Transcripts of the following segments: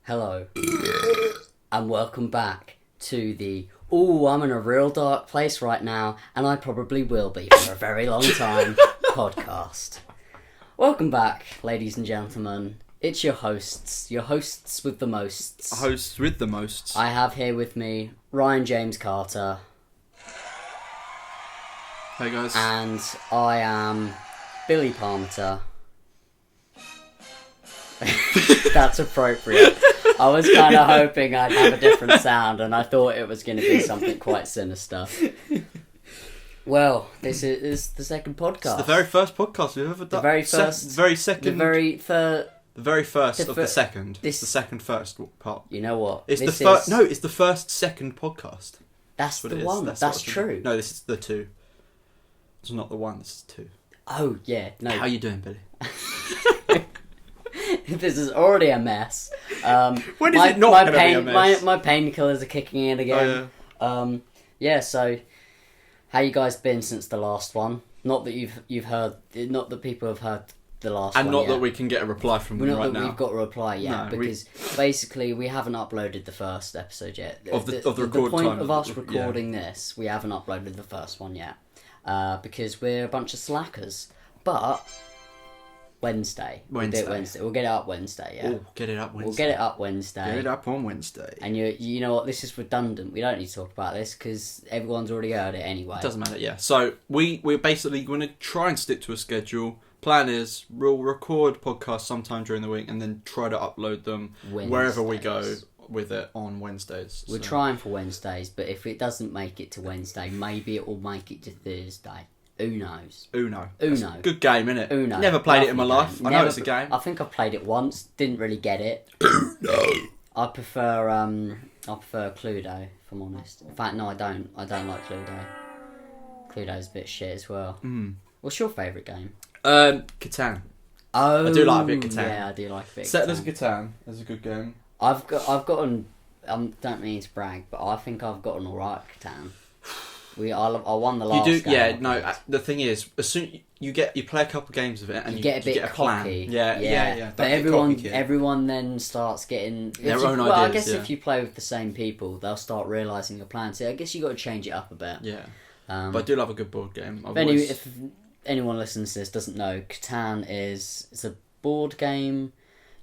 Hello, and welcome back to the I'm in a real dark place right now, and I probably will be for a very long time podcast. Welcome back, ladies and gentlemen. It's your hosts with the mosts. Hosts with the mosts. I have here with me Ryan James Carter. Hey guys. And I am Billy Palmer. That's appropriate. I was kind of hoping I'd have a different sound, and I thought it was going to be something quite sinister. Well, this is the second podcast. It's the very first podcast we've ever done. The very first. very second. The very first. The very first of the second. This, the second first part. You know what? It's the first. No, it's the first second podcast. That's the one. That's true. No, this is the two. It's not the one. This is two. Oh yeah. No. How you doing, Billy? This is already a mess. When is it not going to be a mess? My painkillers are kicking in again. Oh, yeah. So how you guys been since the last one? Not that you've heard. Not that people have heard the last one. And not yet. that we can get a reply from them right now. We've got a reply yet, No, because basically we haven't uploaded the first episode yet. Of the record the point time of us recording this, we haven't uploaded the first one yet, because we're a bunch of slackers. But Wednesday. We'll do it Wednesday. We'll get it up Wednesday. Yeah. Oh, get it up Wednesday. We'll get it up Wednesday. Get it up on Wednesday. And you know what? This is redundant. We don't need to talk about this because everyone's already heard it anyway. It doesn't matter. Yeah. So we're basically going to try and stick to a schedule. Plan is we'll record podcasts sometime during the week and then try to upload them wherever we go with it on Wednesdays. We're trying for Wednesdays, but if it doesn't make it to Wednesday, maybe it will make it to Thursday. Who knows? Uno. Good game, innit? Uno. Never played it in my life. I know it's a game. I think I played it once. Didn't really get it. Uno. I prefer Cluedo, if I'm honest. In fact, no, I don't. I don't like Cluedo. Cluedo's a bit shit as well. What's your favourite game? Catan. Oh, I do like a bit of Catan. Yeah, I do like a bit. Settlers of Catan is a good game. I've gotten. Don't mean to brag, but I think I've gotten alright at Catan. I won the last. You do, game, yeah. No, the thing is, as soon you play a couple of games of it, and you get a bit cocky. Plan. Yeah. But everyone then starts getting their own ideas. Well, I guess if you play with the same people, they'll start realising your plan. So I guess you got to change it up a bit. Yeah. But I do love a good board game. If anyone listens to this doesn't know, Catan it's a board game.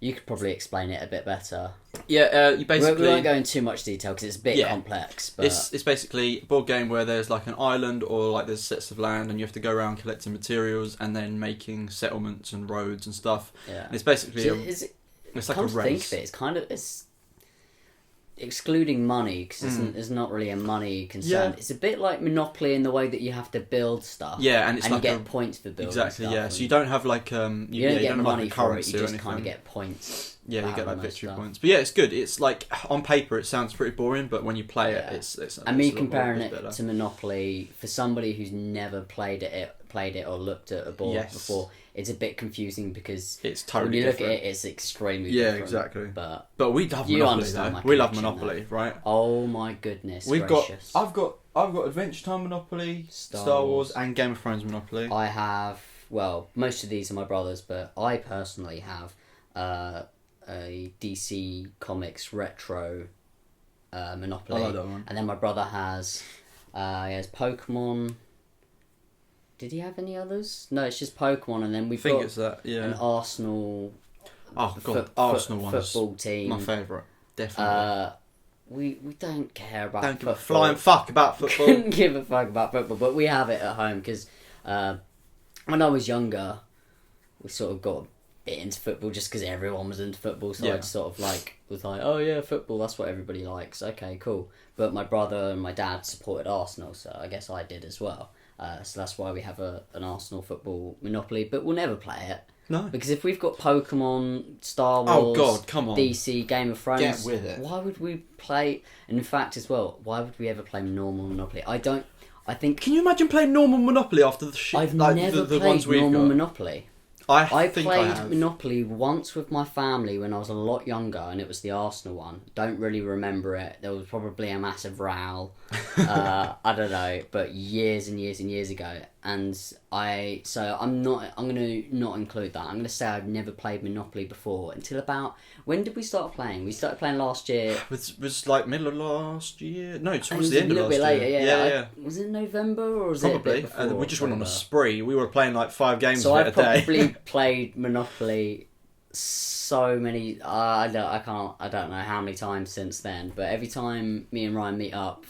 You could probably explain it a bit better. Yeah, you basically... We won't go into too much detail because it's a bit complex. But It's basically a board game where there's like an island or like there's sets of land and you have to go around collecting materials and then making settlements and roads and stuff. Yeah. And it's basically it's like a race. Think of it, it's excluding money because there's not really a money concern. Yeah. It's a bit like Monopoly in the way that you have to build stuff. Yeah, and it's like you get points for building exactly. stuff. Yeah, so you don't have like you don't get money for it. You just kind of get points. Yeah, you get like victory points. But yeah, it's good. It's like on paper it sounds pretty boring, but when you play it, it's and me comparing it to Monopoly for somebody who's never played it or looked at a board before. It's a bit confusing because it's totally when you different. look at it, it's extremely different. Yeah, exactly. But we love Monopoly though. We love Monopoly, right? Oh my goodness! I've got Adventure Time Monopoly, Star Wars, and Game of Thrones Monopoly. I have most of these are my brother's, but I personally have a DC Comics retro Monopoly. I like that one. And then my brother has he has Pokemon. Did he have any others? No, it's just Pokemon, and then we've got it's that, yeah. an Arsenal. Oh god, Arsenal one football team. My favourite, definitely. We don't care about. Don't give a flying fuck about football. Don't give a fuck about football, but we have it at home because when I was younger, we sort of got a bit into football just because everyone was into football. So I just sort of was like, oh yeah, football. That's what everybody likes. Okay, cool. But my brother and my dad supported Arsenal, so I guess I did as well. So that's why we have an Arsenal football Monopoly, but we'll never play it. No. Because if we've got Pokemon, Star Wars, oh God, come on. DC, Game of Thrones, get with it. Why would we play... And in fact as well, why would we ever play normal Monopoly? I think... Can you imagine playing normal Monopoly after the shit? I've like, never the played ones we've normal got? Monopoly. I played Monopoly once with my family when I was a lot younger, and it was the Arsenal one. Don't really remember it. There was probably a massive row. I don't know, but years and years and years ago. and I'm gonna not include that. I'm gonna say I've never played Monopoly before until about, when did we start playing? We started playing last year. It was like middle of last year. No, towards the end of last year. A little bit later, yeah. Was it November or was Probably. it a bit before? We just went on a spree. We were playing like 5 games so a day. So I probably played Monopoly so many. I don't know how many times since then. But every time me and Ryan meet up,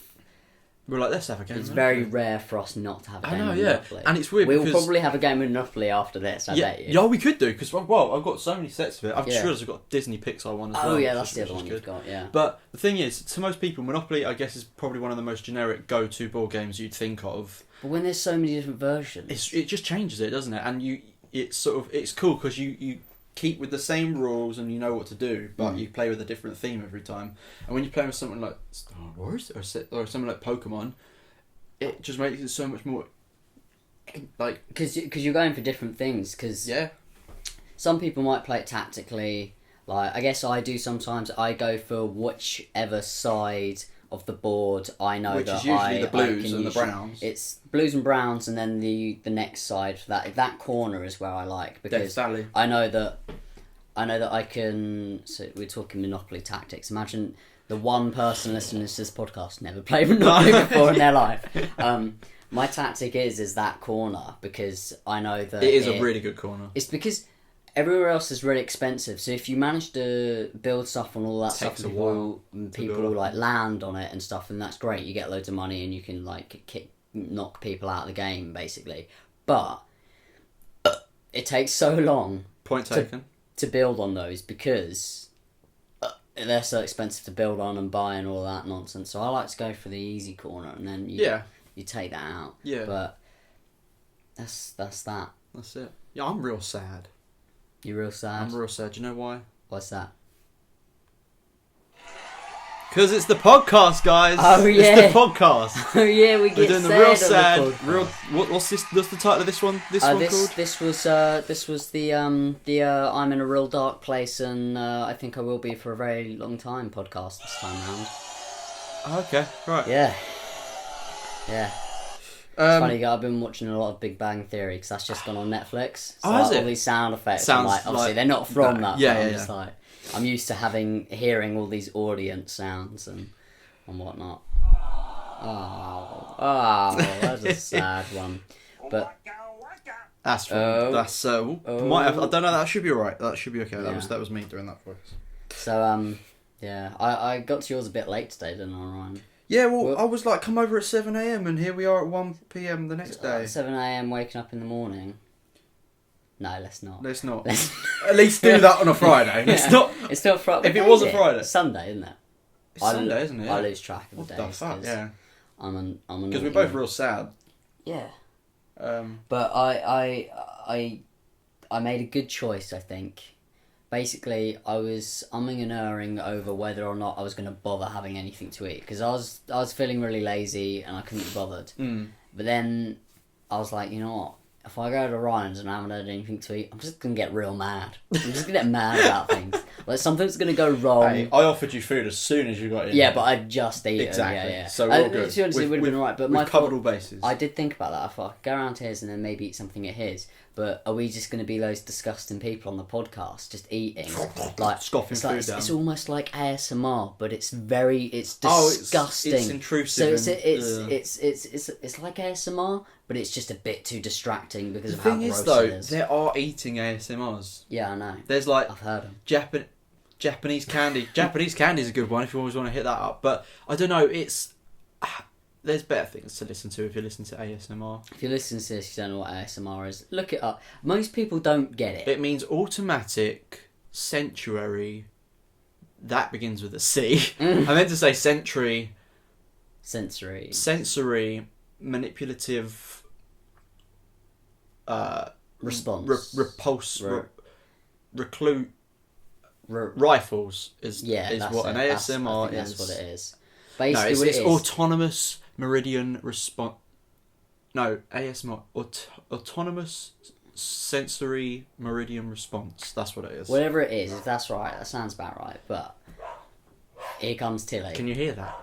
we're like, let's have a game. It's very rare for us not to have a game of Monopoly. And it's weird We'll probably have a game of Monopoly after this, I bet you. Yeah, we could do, because, well, I've got so many sets of it. I've just realised I've got a Disney Pixar one as well. Oh, yeah, that's the other one you've got, yeah. But the thing is, to most people, Monopoly, I guess, is probably one of the most generic go-to board games you'd think of. But when there's so many different versions... It just changes it, doesn't it? And it's cool, because you keep with the same rules and you know what to do, but you play with a different theme every time. And when you play with something like Star Wars or something like Pokemon, it just makes it so much more like, because you're going for different things. Because some people might play it tactically. Like, I guess I do sometimes. I go for whichever side of the board I know, which is usually the blues and the browns. It's blues and browns, and then the next side for that corner is where I like, because I know that I can. So we're talking Monopoly tactics. Imagine the one person listening to this podcast never played Monopoly before in their life. My tactic is that corner, because I know that it is a really good corner. It's because everywhere else is really expensive. So if you manage to build stuff on all that stuff, and people will like land on it and stuff, and that's great. You get loads of money and you can like knock people out of the game basically. But it takes so long. Point taken. To build on those, because they're so expensive to build on and buy and all that nonsense. So I like to go for the easy corner, and then you take that out. Yeah. But that's that. That's it. Yeah, I'm real sad. You're real sad? I'm real sad. Do you know why? What's that? Because it's the podcast, guys. Oh, yeah. It's the podcast. Oh, yeah, we're doing the real sad. What's the title of this one? This called? This was the I'm in a real dark place, and I think I will be for a very long time podcast this time round. Okay, right. Yeah. It's funny, I've been watching a lot of Big Bang Theory, because that's just gone on Netflix. So is it? All these sound effects, obviously they're not from that. Yeah. I'm used to hearing all these audience sounds and whatnot. Oh, that's a sad one. But I don't know. That should be alright. That should be okay. That was me doing that voice. So I got to yours a bit late today, didn't I, Ryan? Yeah, well, I was like, come over at 7 a.m. and here we are at 1 p.m. the next day. 7 a.m. waking up in the morning. No, let's not. At least do that on a Friday. It's not Friday. If it was a Friday. It's Sunday, isn't it? It's Sunday, isn't it? I lose track of the days. What the fuck, yeah. I'm because we're both real sad. Yeah. But I made a good choice, I think. Basically, I was umming and erring over whether or not I was going to bother having anything to eat, because I was feeling really lazy and I couldn't be bothered. But then I was like, you know what? If I go to Ryan's and I haven't had anything to eat, I'm just going to get real mad. I'm just going to get mad about things. Like, something's going to go wrong. Hey, I offered you food as soon as you got in. Yeah, but I just ate exactly. Yeah. So we're all good. To be honest, it would have been alright. But we've covered all bases. I did think about that. I thought I could go around to his and then maybe eat something at his. But are we just going to be those disgusting people on the podcast, just eating, like scoffing food down? It's almost like ASMR, but it's disgusting. It's intrusive. So it's like ASMR, but it's just a bit too distracting because of how gross it is. The thing is, though, there are eating ASMRs. Yeah, I know. There's like I've heard them. Japanese candy. Japanese candy is a good one if you always want to hit that up. But I don't know. There's better things to listen to if you listen to ASMR. If you listen to this, you don't know what ASMR is. Look it up. Most people don't get it. It means automatic sanctuary. That begins with a C. I meant to say century. Sensory manipulative. Response. Reclute. Rifles is what an ASMR is. That's what it is. Basically, it's autonomous meridian response. No, ASMR. Autonomous sensory meridian response. That's what it is. Whatever it is, if that's right, that sounds about right. But here comes Tilly. Can you hear that?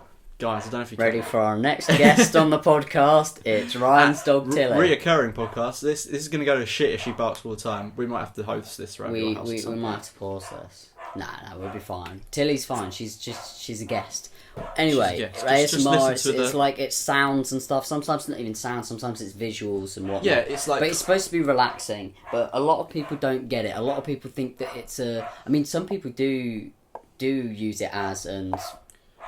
Guys, I don't know if you ready for our next guest on the podcast. It's Ryan's dog Tilly. Reoccurring podcast. This is going to go to shit if she barks all the time. We might have to host this around your house. We might have to pause this. Nah, we'll be fine. Tilly's fine. She's a guest. Anyway, ASMR, it's like it's sounds and stuff. Sometimes it's not even sounds. Sometimes it's visuals and whatnot. Yeah, it's like. But it's supposed to be relaxing. But a lot of people don't get it. A lot of people think that it's a. I mean, some people do use it as and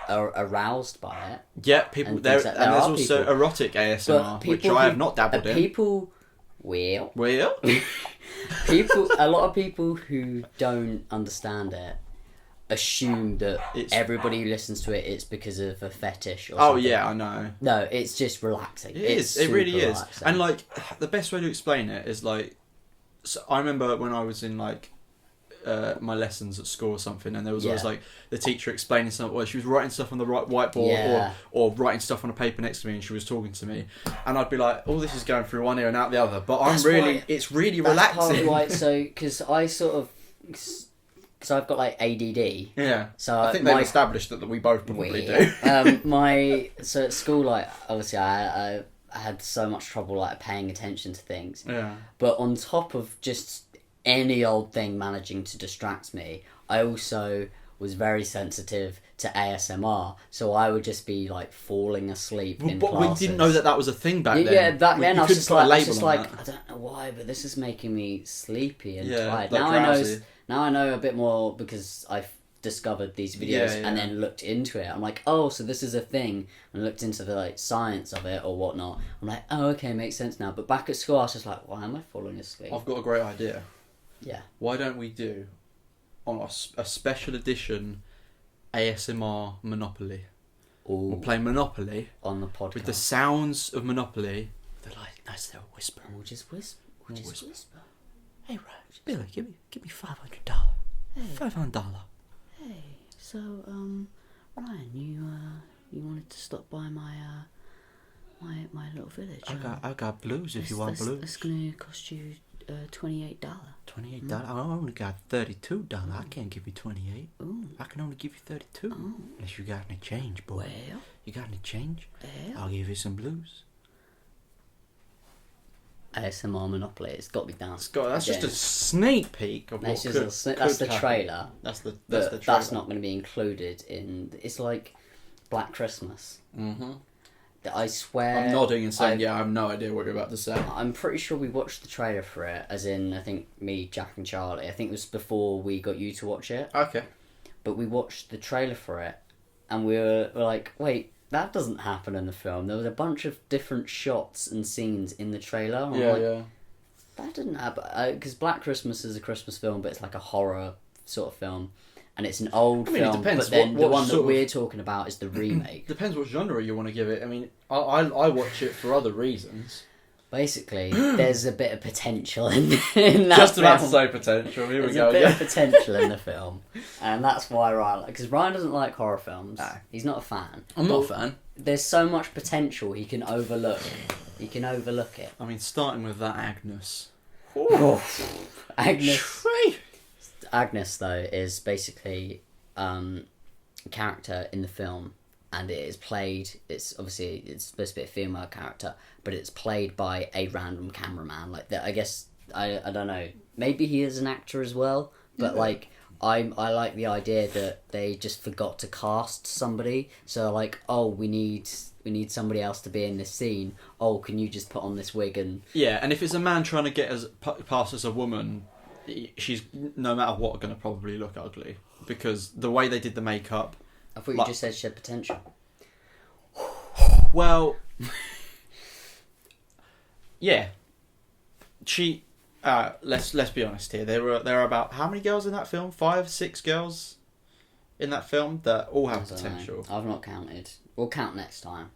are aroused by it. Yeah, people. And there's also people. Erotic ASMR, which I have not dabbled in. People. Well. People. A lot of people who don't understand it assume that everybody who listens to it it's because of a fetish or something. Oh yeah, I know. No, it's just relaxing. It really is. And like the best way to explain it is like, so I remember when I was in like my lessons at school or something, and there was always like the teacher explaining something, or she was writing stuff on the whiteboard or writing stuff on a paper next to me, and she was talking to me, and I'd be like, oh, this is going through one ear and out the other, but it's really relaxing. Why, so because I sort of because I've got like ADD. Yeah. So I think they've established that we both probably do. So at school, like obviously I had so much trouble like paying attention to things. Yeah. But on top of just any old thing managing to distract me, I also was very sensitive to ASMR, so I would just be like falling asleep in classes. We didn't know that was a thing back then. Yeah, back then I was just like, I don't know why, but this is making me sleepy and tired. Like now I know a bit more because I've discovered these videos and then looked into it. I'm like, oh, so this is a thing, and looked into the like science of it or whatnot. I'm like, oh, okay, makes sense now. But back at school, I was just like, why am I falling asleep? I've got a great idea. Yeah. Why don't we do on a special edition ASMR Monopoly? Ooh. We'll play Monopoly on the podcast with the sounds of Monopoly. They're like nice little whisper. We'll just whisper. Hey, Raj, Billy, give me $500. Hey. $500. Hey, so Ryan, you wanted to stop by my my little village. I got blues if you want blues. That's gonna cost you $28. $28? I only got $32. I can't give you 28. Ooh. I can only give you 32. Ooh. Unless you got any change, boy. Well, you got any change? Well. I'll give you some blues. ASMR Monopoly. It's got to be down. That's just a sneak peek of what could That's the trailer. That's the trailer. That's not going to be included in. It's like Black Christmas. Mm-hmm. I swear. I'm nodding and saying, I have no idea what you're about to say. I'm pretty sure we watched the trailer for it, as in, I think me, Jack and Charlie. I think it was before we got you to watch it. Okay. But we watched the trailer for it, and we were like, wait, that doesn't happen in the film. There was a bunch of different shots and scenes in the trailer. And that didn't happen. Because Black Christmas is a Christmas film, but it's like a horror sort of film. And it's an old film, it depends. But then the one that we're talking about is the remake. Depends what genre you want to give it. I mean, I watch it for other reasons. Basically, there's a bit of potential in that Just film. about to say potential. Here we go. There's a bit of potential in the film. And that's why Ryan... Because Ryan doesn't like horror films. No. He's not a fan. I'm not a fan. There's so much potential he can overlook. He can overlook it. I mean, starting with that Agnes. Agnes, though, is basically a character in the film, and it is played. It's supposed to be a female character, but it's played by a random cameraman. Like that, I guess I don't know. Maybe he is an actor as well, but like I like the idea that they just forgot to cast somebody. So like, oh, we need somebody else to be in this scene. Oh, can you just put on this wig and... Yeah, and if it's a man trying to get past as a woman, she's no matter what going to probably look ugly, because the way they did the makeup... I thought you just said she had potential. Well... yeah. She... let's be honest here. There are about... How many girls in that film? 5, 6 girls in that film that all have potential. I've not counted. We'll count next time.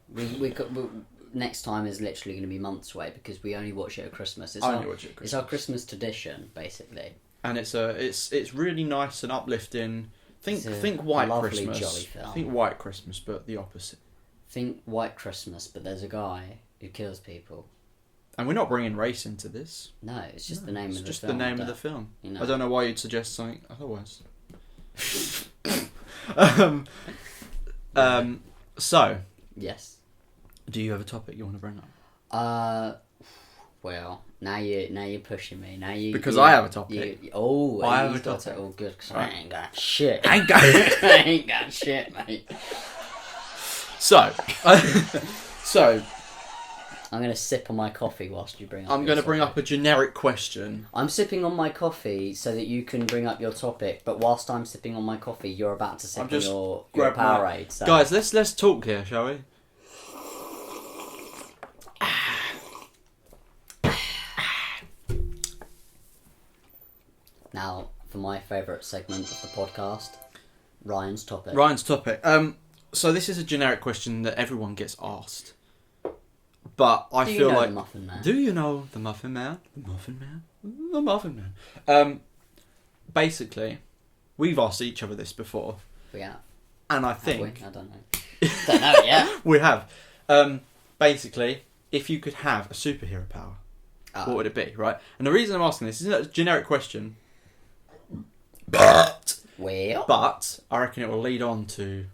Next time is literally going to be months away because we only watch it at Christmas. It's our Christmas tradition, basically. And it's really nice and uplifting. Think White Christmas. Jolly film. Think White Christmas, but the opposite. Think White Christmas, but there's a guy who kills people. And we're not bringing race into this. No, it's just the name of the film. It's just the name of the film. You know. I don't know why you'd suggest something otherwise. So. Yes. Do you have a topic you want to bring up? Well, now you're pushing me. Because I have a topic. I have a topic. Oh, good. Cause I ain't got shit. I ain't got shit, mate. So, I'm gonna sip on my coffee whilst you bring up. I'm gonna bring up a generic question. I'm sipping on my coffee so that you can bring up your topic. But whilst I'm sipping on my coffee, you're about to sip on your Powerade. So. Guys, let's talk here, shall we? Now, for my favourite segment of the podcast, Ryan's topic. So this is a generic question that everyone gets asked. But I feel like... the Muffin Man? Do you know the Muffin Man? The Muffin Man? The Muffin Man. Basically, we've asked each other this before. We have. And I think... I don't know. Don't know yet. We have. Basically, if you could have a superhero power, what would it be, right? And the reason I'm asking this isn't a generic question... But I reckon it will lead on to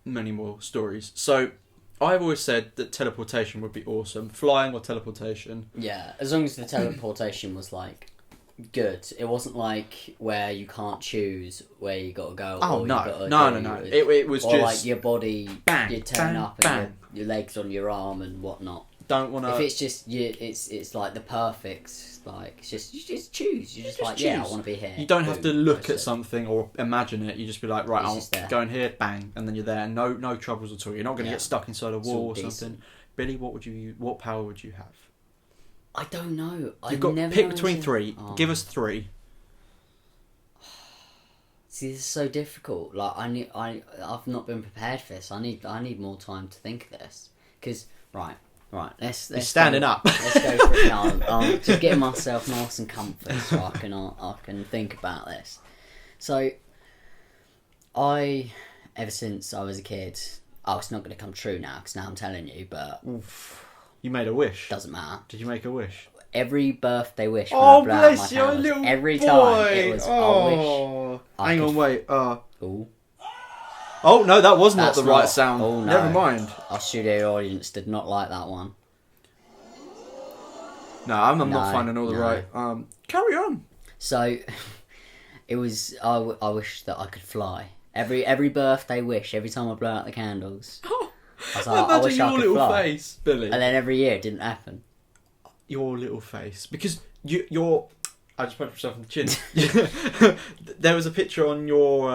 many more stories. So, I've always said that teleportation would be awesome. Flying or teleportation. Yeah, as long as the teleportation was, like, good. It wasn't like where you can't choose where you got to go. Oh, no. It was just... like, your body, bang, you turn bang, up bang. and your legs on your arm and whatnot. Don't want to... If it's just... it's like the perfect... Like, you just choose. You're just like, choose. Yeah, I want to be here. You don't have to look at something or imagine it. You just be like, right, I'll go in here, bang, and then you're there. No troubles at all. You're not going to get stuck inside a wall or something. Billy, what power would you have? I don't know. You've got to pick between three. Give us three. See, this is so difficult. Like, I've not been prepared for this. I need more time to think of this. Because, right. Let's standing up. Let's go for it now. I'm just getting myself nice and comfy so I can think about this. So, ever since I was a kid, it's not going to come true now because now I'm telling you, but... Oof. You made a wish. Doesn't matter. Did you make a wish? Every birthday wish. Bless your little boy. Every time it was, I wish. Hang on, wait. Ooh. Oh, no, that was not the right sound. Oh, no. Never mind. Our studio audience did not like that one. No, I'm not finding all the right... carry on. So, it was... I wish that I could fly. Every birthday wish, every time I blow out the candles. I was like, I wish I could your little fly. Face, Billy. And then every year it didn't happen. Your little face. Because you're... I just punched myself in the chin. There was a picture on your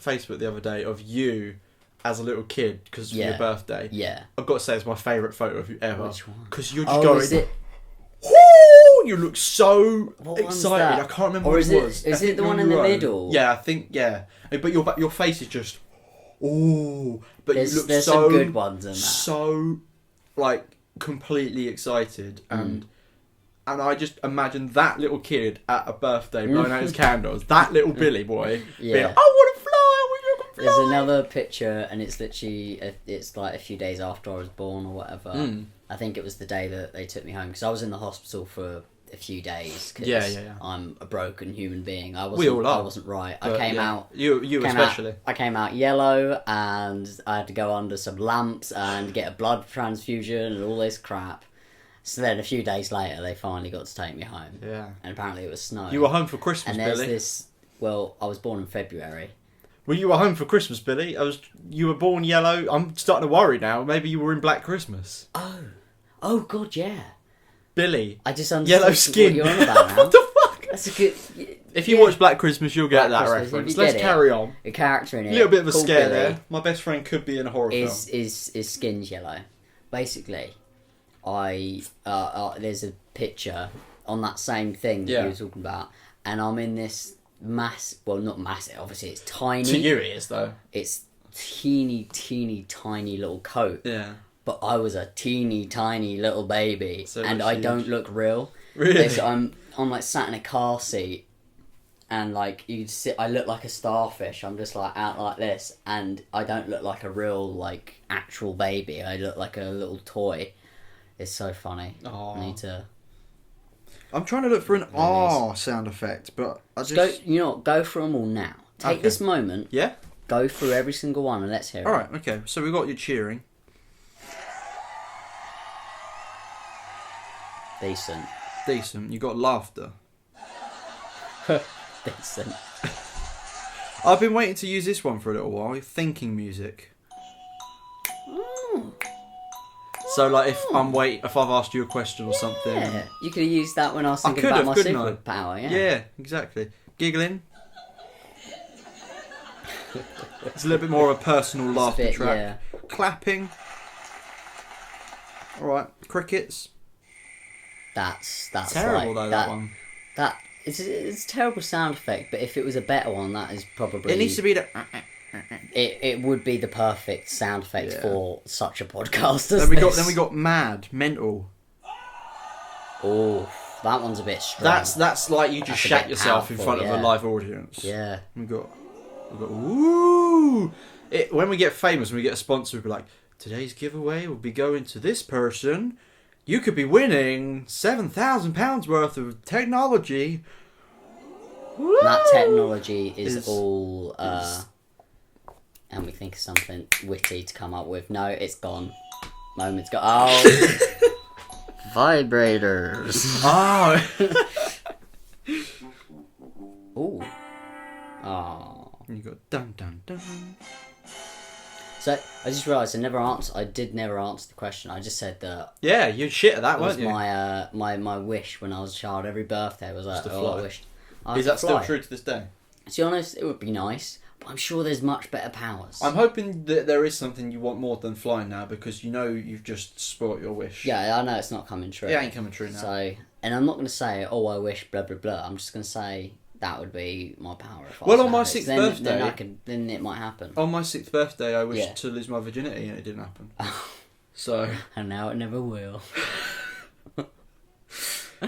Facebook the other day of you as a little kid because of your birthday. Yeah. I've got to say it's my favourite photo of you ever. Which one? Because you're just going... Is it... You look so excited. I can't remember what it was. Is it the one in the middle? Yeah, I think, yeah. But your face is just... Oh, but there's you look so... some good ones in that. So, like, completely excited and I just imagine that little kid at a birthday blowing out his candles. That little Billy boy being like, I want to fly, I wish I could fly. There's another picture, and it's literally, it's like a few days after I was born or whatever. I think it was the day that they took me home, because I was in the hospital for a few days, because I'm a broken human being. I wasn't right. I came out... You especially. I came out yellow, and I had to go under some lamps and get a blood transfusion and all this crap. So then a few days later, they finally got to take me home. Yeah. And apparently it was snowing. You were home for Christmas, Billy. And Billy. this... Well, I was born in February. Well, you were home for Christmas, Billy. You were born yellow. I'm starting to worry now. Maybe you were in Black Christmas. Oh, God, yeah. Billy. I just understood yellow skin. What you're on about now. What the fuck? That's a good... If you watch Black Christmas, you'll get that reference. Let's carry on. A character in it. A little bit of a scare Billy there. My best friend could be in a horror film. Is skin's yellow. Basically... there's a picture on that same thing that you were talking about, and I'm in this well, not massive, obviously it's tiny. To you it is, though. It's teeny tiny little coat. Yeah. But I was a teeny tiny little baby, so and I don't look real. Really? So I'm like sat in a car seat, and like I look like a starfish. I'm just like out like this, and I don't look like a real like actual baby. I look like a little toy. It's so funny. Aww. I need to... I'm trying to look for an sound effect, but I just... Go for them all now. Take this moment. Yeah? Go through every single one and let's hear it. Alright, okay. So we got your cheering. Decent. You got laughter. Decent. I've been waiting to use this one for a little while. Thinking music. Oh. So, like, if I've asked you a question or something, Yeah, you could have used that when I was thinking about my superpower. Yeah, exactly. Giggling. It's a little bit more of a personal laughter track. Yeah. Clapping. All right, crickets. That's terrible like, that one. That it's a terrible sound effect, but if it was a better one, that is probably. It needs to be the. It would be the perfect sound effect for such a podcast. Then we got mad, mental. Oh, that one's a bit strange. That's like you just shat yourself in front of a live audience. Yeah. We got woo. When we get famous, when we get a sponsor, we'll be like, today's giveaway will be going to this person. You could be winning £7,000 worth of technology. Woo! That technology is all. And we think of something witty to come up with. No, it's gone. Moment's gone. Oh. Vibrators. Oh. Ooh. Oh. You got dun dun dun. So I just realised I did never answer the question. I just said that. Yeah, you shit at that, weren't you? My wish when I was a child. Every birthday was like, I wished. Is that still true to this day? To be honest, it would be nice, but I'm sure there's much better powers. I'm hoping that there is something you want more than flying now, because you know you've just spoilt your wish. Yeah, I know it's not coming true. It ain't coming true now. So, and I'm not going to say, oh, I wish blah blah blah. I'm just going to say that would be my power. If well, on my 6th birthday, then it might happen. On my 6th birthday, I wished to lose my virginity, and it didn't happen. So, and now it never will.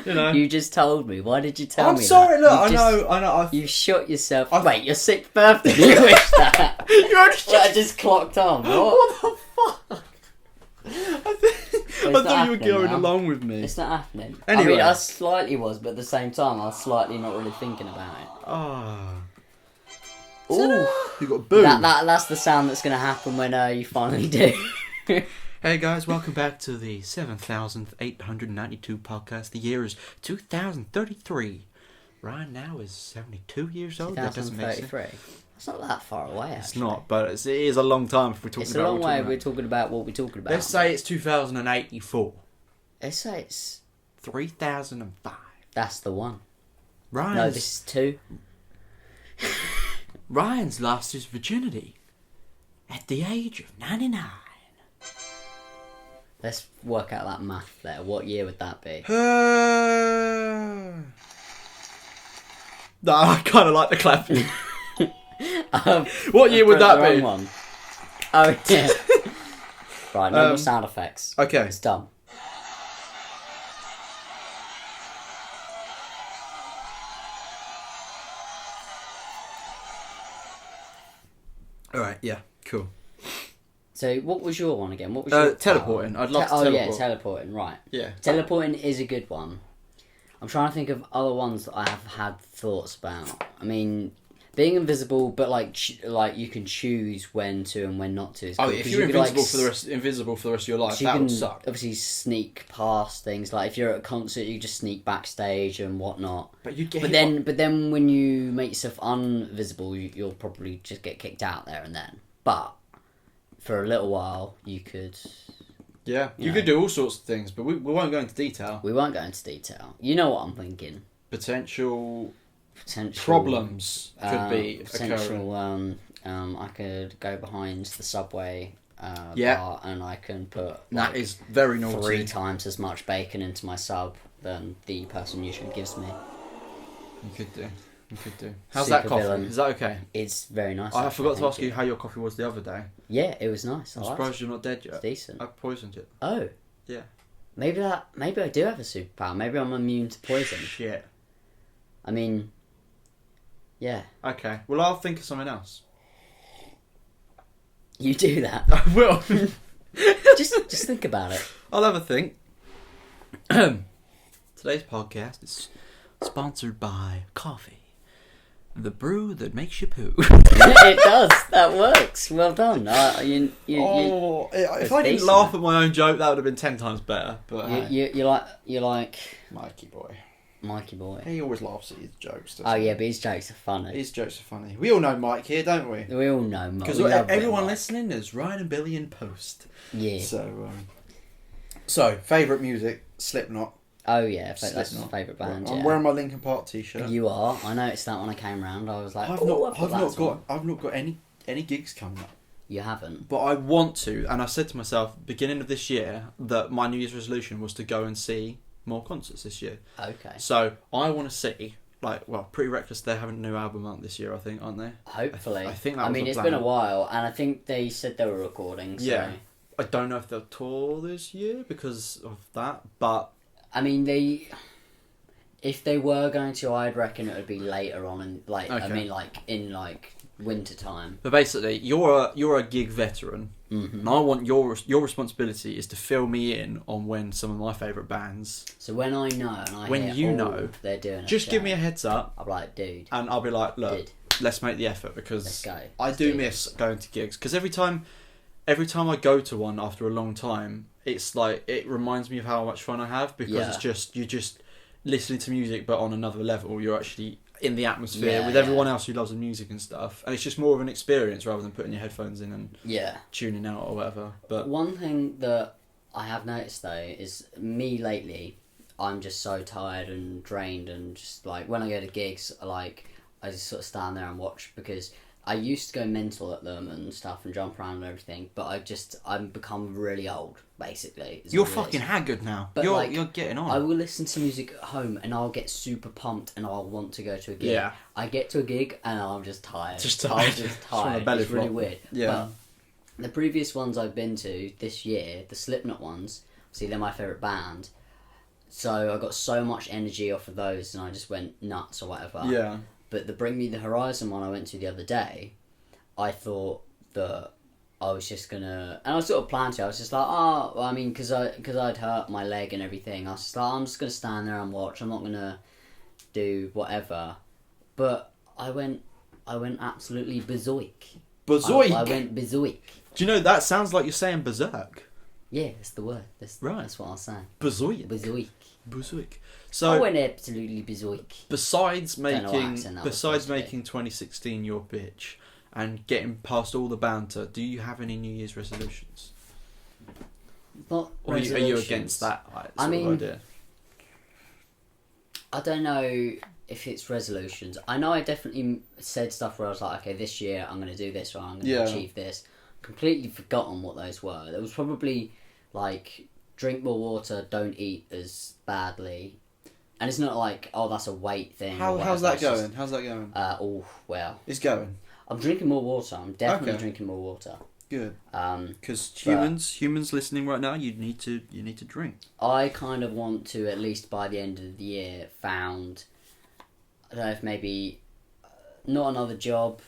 You know. You just told me. Why did you tell me? I'm sorry. That? Look, I know. You shot yourself. Wait, your 6th birthday. You wished that. I just clocked on. What the fuck? I thought you were going along with me. It's not happening. Anyway. I mean, I slightly was, but at the same time, I was slightly not really thinking about it. Ah. Ooh. You got boom. That's the sound that's going to happen when you finally do. Hey guys, welcome back to the 7,892 podcast. The year is 2033. Ryan now is 72 years old. That doesn't make sense. It's not that far away, actually. It's not, but it is a long time if we're talking about. It's a long way. We're talking about what we're talking about. Let's say it's 2084. Let's say it's 3005. That's the one. Ryan's... No, this is 2. Ryan's lost his virginity at the age of 99. Let's work out that math there. What year would that be? No, I kind of like the clapping. What year would that be? One. Oh, yeah. Right, no more sound effects. Okay. It's done. Alright, yeah, cool. So, what was your one again? What was your teleporting. I'd love to teleport. Oh, yeah, teleporting, right. Yeah. Teleporting is a good one. I'm trying to think of other ones that I have had thoughts about. I mean, being invisible, but like you can choose when to and when not to. Is cool, if you're invisible for the rest of your life, that would suck. Obviously, sneak past things. Like if you're at a concert, you just sneak backstage and whatnot. But you'd get. But then when you make yourself invisible, you'll probably just get kicked out there and then. But for a little while, you could. Yeah, you could do all sorts of things, but we won't go into detail. We won't go into detail. You know what I'm thinking. Potential problems could be occurring. I could go behind the subway bar and I can put that is very naughty. 3 times as much bacon into my sub than the person usually gives me. You could do. How's that coffee? Villain. Is that okay? It's very nice. I forgot to ask you how your coffee was the other day. Yeah, it was nice. I'm surprised you're not dead yet. It's decent. I poisoned it. Oh. Yeah. Maybe I do have a superpower. Maybe I'm immune to poison. Shit. I mean, yeah. Okay. Well, I'll think of something else. You do that. I will. just think about it. I'll have a think. Today's podcast is sponsored by coffee. The brew that makes you poo. It does. That works. Well done. If I didn't laugh at my own joke, that would have been 10 times better. But you like Mikey boy. Mikey boy. He always laughs at his jokes. Oh yeah, but his jokes are funny. His jokes are funny. We all know Mike here, don't we? We all know Mike. Because everyone listening is Ryan and Billy in post. Yeah. So favourite music, Slipknot. Oh yeah, that's my favourite band. I'm wearing my Linkin Park t-shirt. You are. I noticed that when I came round. I was like, I've not got any gigs coming up. You haven't. But I want to, and I said to myself, beginning of this year, that my New Year's resolution was to go and see more concerts this year. Okay. So I want to see, Pretty Reckless. They're having a new album out this year, I think, aren't they? Hopefully. I think that. It's been a while, and I think they said they were recording. So. Yeah. I don't know if they'll tour this year because of that, but. I mean, if they were going to, I'd reckon it would be later on, in in winter time. But basically, you're a gig veteran, mm-hmm. and I want your responsibility is to fill me in on when some of my favourite bands. So when I know they're doing, just give me a heads up. I'll be like, dude, and I'll be like, look, let's make the effort because I do miss going to gigs because every time I go to one after a long time, it's like it reminds me of how much fun I have because you're just listening to music but on another level. You're actually in the atmosphere with everyone else who loves the music and stuff, and it's just more of an experience rather than putting your headphones in and tuning out or whatever. But one thing that I have noticed though is me lately, I'm just so tired and drained, and just like when I go to gigs, I just sort of stand there and watch because I used to go mental at them and stuff and jump around and everything, but I've become really old, basically. You're fucking haggard now. But you're getting on. I will listen to music at home and I'll get super pumped and I'll want to go to a gig. Yeah. I get to a gig and I'm just tired. I'm just tired. It's really weird. Yeah. But the previous ones I've been to this year, the Slipknot ones, see, they're my favourite band. So I got so much energy off of those and I just went nuts or whatever. Yeah. But the Bring Me the Horizon one I went to the other day, I thought that I was just gonna, and I sort of planned to. I was just like, because I'd hurt my leg and everything. I was just like, I'm just gonna stand there and watch. I'm not gonna do whatever. But I went absolutely berserk. Berserk. I went berserk. Do you know that sounds like you're saying berserk? Yeah, it's the word. That's what I was saying. Berserk. Berserk. So I went absolutely berserk. Besides making 2016 your bitch and getting past all the banter, do you have any New Year's resolutions? Not or resolutions. Are you against that sort of idea? I don't know if it's resolutions. I know I definitely said stuff where I was like, okay, this year I'm going to do this or I'm going to achieve this. Completely forgotten what those were. There was probably like drink more water, don't eat as badly. And it's not like, that's a weight thing. How's that going? Well. It's going. I'm drinking more water. I'm definitely drinking more water. Good. Because humans listening right now, you need to drink. I kind of want to, at least by the end of the year, I don't know if maybe not another job.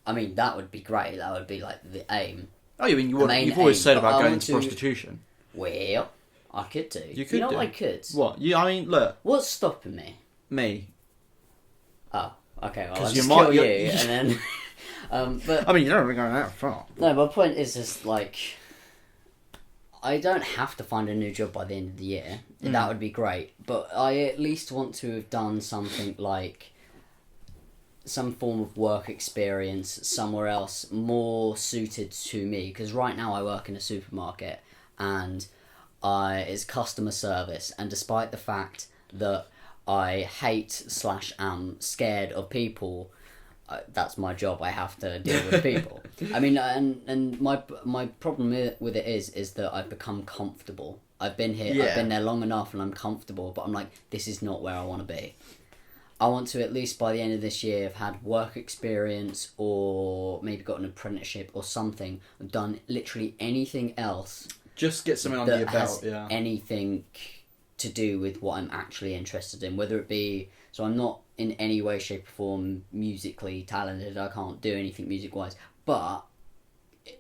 I mean, that would be great. That would be like the aim. Oh, you mean you've always said about going into prostitution? Well, I could do. You could. I could. What? I mean, look. What's stopping me? Me. Oh, okay. Well, I'll just kill you, and then. But I mean, you don't really go that far. No, my point is just like, I don't have to find a new job by the end of the year. That would be great, but I at least want to have done something like some form of work experience somewhere else more suited to me. Because right now I work in a supermarket and it's customer service, and despite the fact that I hate / am scared of people, that's my job. I have to deal with people. I mean, and my problem with it is that I've become comfortable. I've been here. Yeah. I've been there long enough, and I'm comfortable. But I'm like, this is not where I want to be. I want to, at least by the end of this year, have had work experience or maybe got an apprenticeship or something. I've done literally anything else. Just get something under your belt. Yeah. Anything to do with what I'm actually interested in, whether it be. So I'm not in any way, shape, or form musically talented. I can't do anything music-wise, but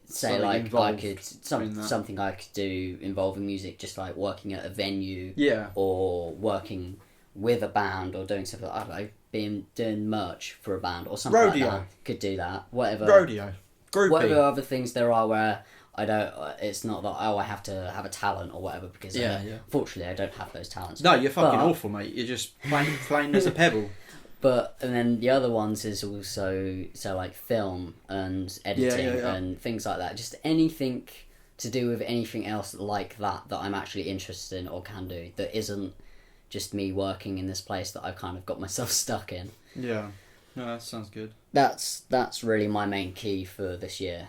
say like I could something I could do involving music, just like working at a venue, or working with a band, or doing something. I don't know, doing merch for a band or something like that. Could do that. Whatever. Rodeo. Groupie. Whatever other things there are where I don't. It's not that I have to have a talent or whatever because fortunately I don't have those talents. No, you're fucking awful, mate. You're just plain as a pebble. And then the other ones is also like film and editing and things like that. Just anything to do with anything else like that I'm actually interested in or can do that isn't just me working in this place that I've kind of got myself stuck in. Yeah. No, that sounds good. That's really my main key for this year.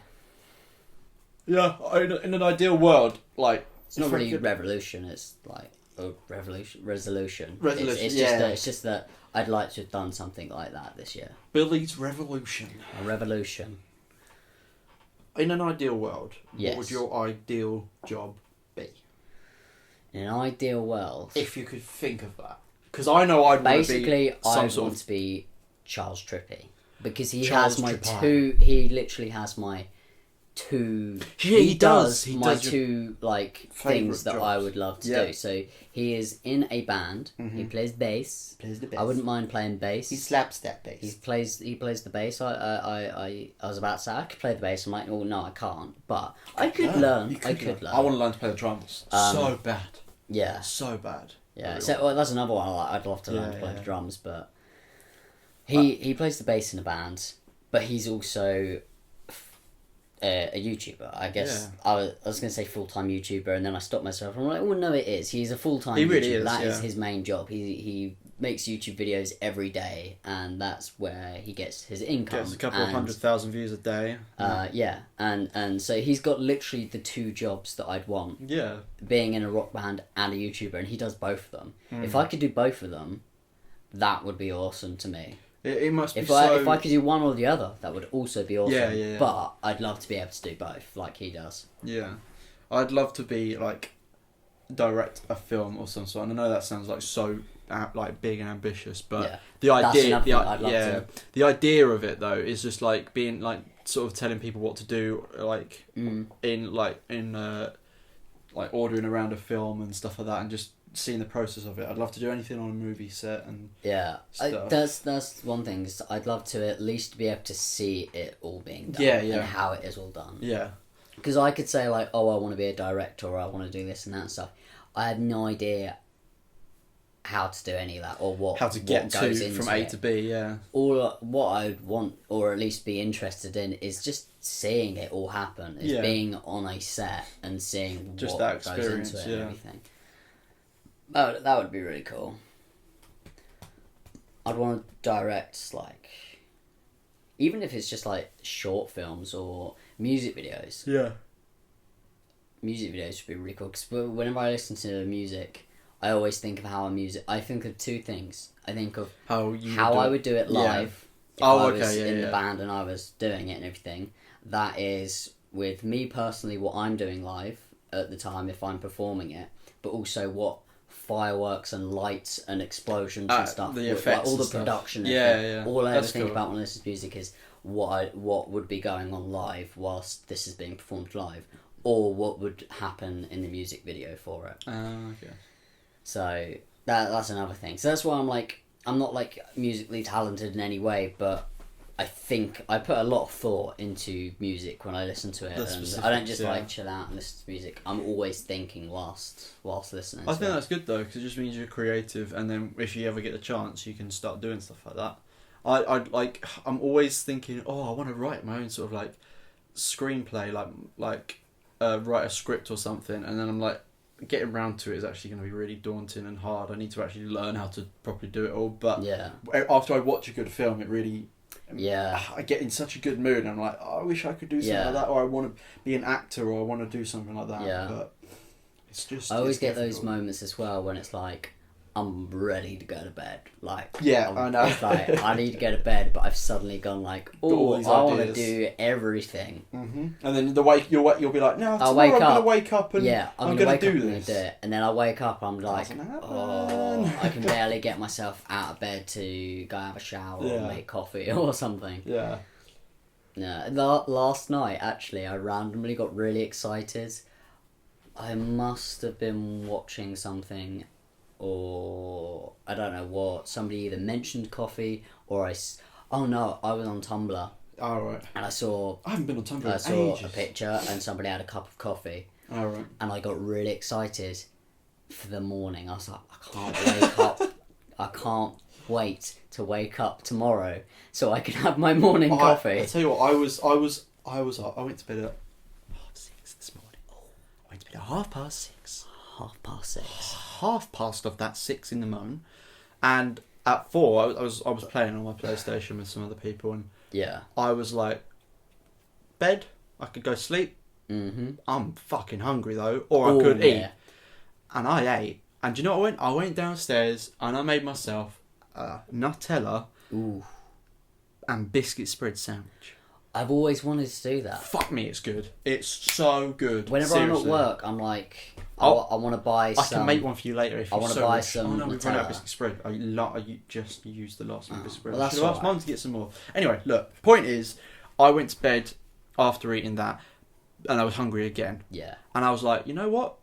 Yeah, in an ideal world, like... It's not really revolution, it's like a resolution. Resolution, It's just that I'd like to have done something like that this year. Billy's revolution. A revolution. In an ideal world, what would your ideal job be? In an ideal world... If you could think of that. Because I know I'd want to be... Basically, I want to be Charles Trippy. Because he literally has my two... He does two, like, things that I would love to do. So, he is in a band. Mm-hmm. He plays bass. I wouldn't mind playing bass. He slaps that bass. He plays the bass. I was about to say, I could play the bass. I'm like, oh, no, I can't. But I could learn. I want to learn to play the drums. So bad. Yeah. So bad. Yeah. So, that's another one. I'd love to learn to play the drums, but... He plays the bass in a band, but he's also a YouTuber. I guess I was going to say full-time YouTuber, and then I stopped myself. I'm like, well, no, it is. He's a full-time YouTuber. He really is. That is his main job. He makes YouTube videos every day, and that's where he gets his income. Gets a couple of 100,000 views a day. And so he's got literally the two jobs that I'd want. Yeah. Being in a rock band and a YouTuber, and he does both of them. If I could do both of them, that would be awesome to me. It must be if I could do one or the other, that would also be awesome. Yeah. But I'd love to be able to do both, like he does. Yeah, I'd love to be like direct a film or some sort. And I know that sounds like so like big and ambitious, but the idea, the idea of it though is just like being like sort of telling people what to do, like in like ordering around a film and stuff like that, and just seeing the process of it. I'd love to do anything on a movie set and stuff. That's one thing. I'd love to at least be able to see it all being done and how it is all done. Yeah. Because I could say like, oh, I want to be a director or I want to do this and that stuff. I have no idea how to do any of that or how to get from A to B. Yeah. All what I want or at least be interested in is just seeing it all happen. Is being on a set and seeing just what that goes into it and everything. That would be really cool. I'd want to direct, like... Even if it's just, like, short films or music videos. Yeah. Music videos would be really cool. Because whenever I listen to music, I always think of I think of two things. I think of how I would do it live. If I was in the band and I was doing it and everything. That is, with me personally, what I'm doing live at the time if I'm performing it. But also what... fireworks and lights and explosions and stuff. The effects, like, all the production. All I ever think about when I listen to music is what would be going on live whilst this is being performed live, or what would happen in the music video for it. Okay. So that's another thing. So that's why I'm not like musically talented in any way, but I think I put a lot of thought into music when I listen to it, and I don't just like chill out and listen to music. I'm always thinking whilst listening. I think that's good though, because it just means you're creative, and then if you ever get the chance, you can start doing stuff like that. I'm always thinking, I want to write my own sort of like screenplay, like write a script or something, and then I'm like, getting round to it is actually going to be really daunting and hard. I need to actually learn how to properly do it all. But after I watch a good film, it really. I get in such a good mood and I'm like, I wish I could do something like that, or I want to be an actor, or I want to do something like that. But it's just... I always get those moments as well when it's like, I'm ready to go to bed. Like, I know. It's like, I need to go to bed, but I've suddenly gone like, I want to do everything. Mm-hmm. And then you'll be like, no, tomorrow I'm going to wake up and I'm going to do this. And then I wake up, I'm like, I can barely get myself out of bed to go have a shower or make coffee or something. Yeah. No, last night, actually, I randomly got really excited. I must have been watching something or I don't know what. Somebody either mentioned coffee or oh no, I was on Tumblr. Oh, right. And I haven't been on Tumblr in I saw ages. a picture and somebody had a cup of coffee. Oh, right. And I got really excited for the morning. I was like, I can't wake up. I can't wait to wake up tomorrow so I can have my morning coffee. I tell you what, I was up. I went to bed at 6 this morning. I went to bed at 6:30. 6:30. 6:30 of that 6 in the morning, and at 4 I was playing on my PlayStation with some other people, and yeah, I was like, bed. I could go sleep. Mm-hmm. I'm fucking hungry though, or I could eat, and I ate. And do you know what I went? I went downstairs and I made myself a Nutella and biscuit spread sandwich. I've always wanted to do that. Fuck me, it's good. It's so good. Whenever Seriously. I'm at work, I'm like, I want to buy some... I can make one for you later if you want to buy some Oh no, we've run out of Nutella. biscuit spread. I just used the last one of biscuit spread. Well, I that's should have asked alright. Mum to get some more. Anyway, look, point is, I went to bed after eating that and I was hungry again. Yeah. And I was like, you know what?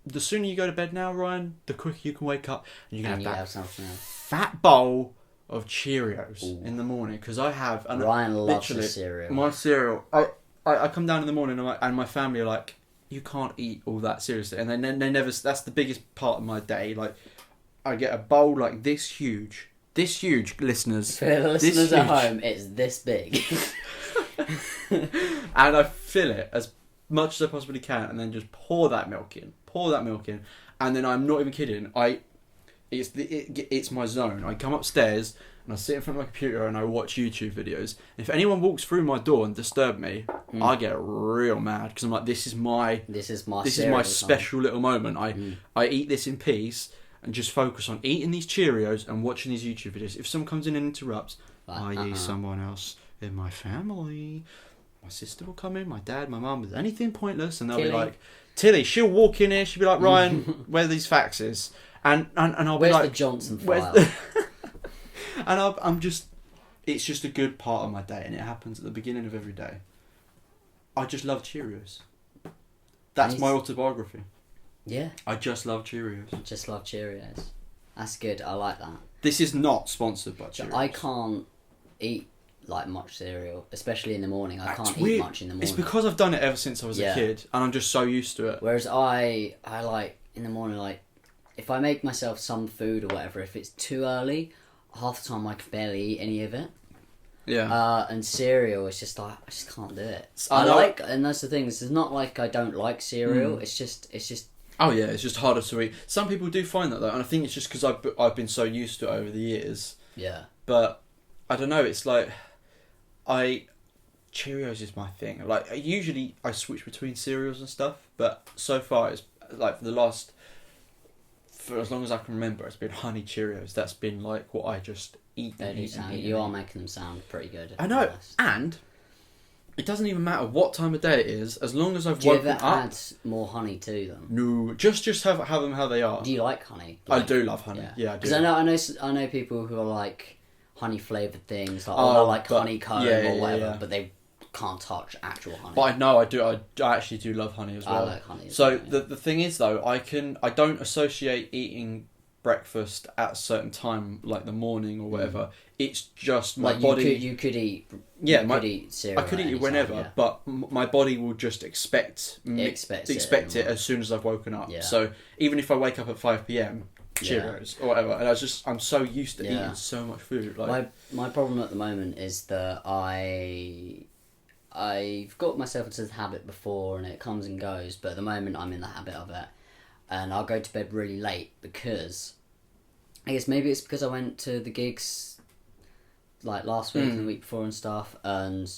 The sooner you go to bed now, Ryan, the quicker you can wake up and you can have something else. fat bowl of Cheerios in the morning, because I have... And Ryan loves his cereal. My cereal... I come down in the morning and my family are like, you can't eat all that, seriously. And they never... That's the biggest part of my day. Like, I get a bowl like this huge, listeners. For the listeners at home, it's this big. And I fill it as much as I possibly can, and then just pour that milk in, and then I'm not even kidding. It's my zone. I come upstairs and I sit in front of my computer and I watch YouTube videos. If anyone walks through my door and disturb me, I get real mad, because I'm like, this is my special little moment. I eat this in peace and just focus on eating these Cheerios and watching these YouTube videos. If someone comes in and interrupts, i.e. someone else in my family, my sister will come in, my dad, my mum, anything pointless, and they'll be like, Tilly, she'll walk in here, she'll be like, Ryan, where are these faxes? And I'll be like, where's the Johnson file? And I'm just, it's just a good part of my day, and it happens at the beginning of every day. I just love Cheerios. That's my autobiography. Yeah. I just love Cheerios. Just love Cheerios. That's good. I like that. This is not sponsored by Cheerios. I can't eat like much cereal, especially in the morning. I can't eat much in the morning. It's because I've done it ever since I was a kid, and I'm just so used to it. Whereas I like in the morning, like if I make myself some food or whatever, if it's too early, half the time I can barely eat any of it. Yeah. And cereal, it's just like I just can't do it. And that's the thing. It's not like I don't like cereal. It's just. Oh yeah, it's just harder to eat. Some people do find that though, and I think it's just because I've been so used to it over the years. Yeah. But I don't know. It's like Cheerios is my thing. Like usually I switch between cereals and stuff, but so far it's like for as long as I can remember, it's been Honey Cheerios. That's been like what I just eat. You are making them sound pretty good. I know, and it doesn't even matter what time of day it is, as long as I've woken up. Do you ever add more honey to them? No, just have them how they are. Do you like honey? I do love honey. Yeah, I do. Because I know people who are like honey flavoured things, like honeycomb or whatever, but they can't touch actual honey. But I know I do. I actually do love honey as well. I like honey. The thing is though, I don't associate eating breakfast at a certain time, like the morning or whatever. It's just my body. You could eat. Yeah, could eat cereal. I could eat it whenever, but my body will just expect it as soon as I've woken up. Yeah. So even if I wake up at 5 p.m, Cheerios or whatever, and I'm so used to eating so much food. Like my problem at the moment is that I've got myself into the habit before, and it comes and goes. But at the moment, I'm in the habit of it, and I'll go to bed really late because I guess maybe it's because I went to the gigs like last week and the week before and stuff, and